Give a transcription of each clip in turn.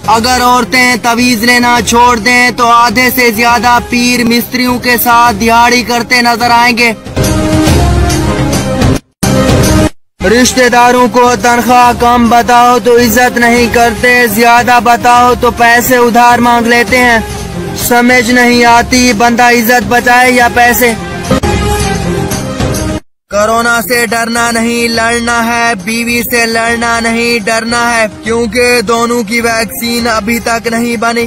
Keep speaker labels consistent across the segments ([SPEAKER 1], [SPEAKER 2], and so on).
[SPEAKER 1] अगर औरतें तवीज लेना छोड़ दें तो आधे से ज्यादा पीर मिस्त्रियों के साथ दिहाड़ी करते नजर आएंगे। रिश्तेदारों को तनख्वाह कम बताओ तो इज्जत नहीं करते, ज्यादा बताओ तो पैसे उधार मांग लेते हैं। समझ नहीं आती बंदा इज्जत बचाए या पैसे। कोरोना से डरना नहीं लड़ना है, बीवी से लड़ना नहीं डरना है, क्योंकि दोनों की वैक्सीन अभी तक नहीं बनी।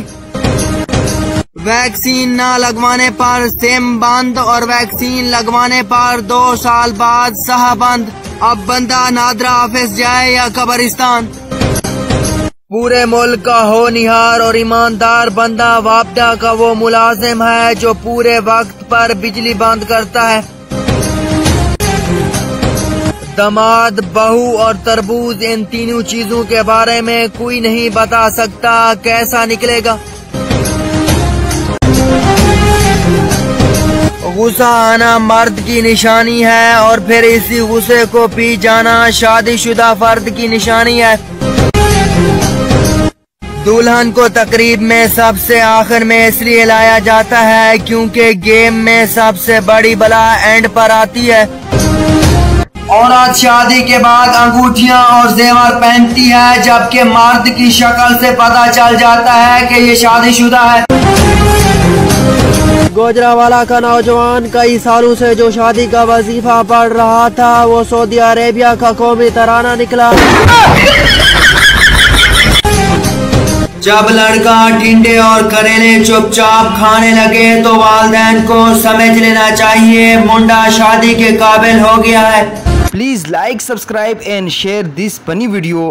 [SPEAKER 1] वैक्सीन न लगवाने पर सिम बंद और वैक्सीन लगवाने पर 2 साल बाद सह बंद। अब बंदा नादरा ऑफिस जाए या कब्रिस्तान। पूरे मुल्क का होनहार और ईमानदार बंदा वापडा का वो मुलाजिम है जो पूरे वक्त पर बिजली बंद करता है। दामाद, बहू और तरबूज, इन तीनों चीजों के बारे में कोई नहीं बता सकता कैसा निकलेगा। गुस्सा आना मर्द की निशानी है और फिर इसी गुस्से को पी जाना शादीशुदा फर्द की निशानी है। दुल्हन को तकरीब में सबसे आखिर में इसलिए लाया जाता है क्योंकि गेम में सबसे बड़ी बला एंड पर आती है। औरत शादी के बाद अंगूठियां और जेवर पहनती है, जबकि मर्द की शक्ल से पता चल जाता है कि ये शादीशुदा है। गुजरावाला का नौजवान कई सालों से जो शादी का वजीफा पढ़ रहा था वो सऊदी अरेबिया का कौमी तराना निकला। जब लड़का टिंडे और करेले चुपचाप खाने लगे तो वालिदैन को समझ लेना चाहिए मुंडा शादी के काबिल हो गया है।
[SPEAKER 2] Please like, subscribe and share this funny video.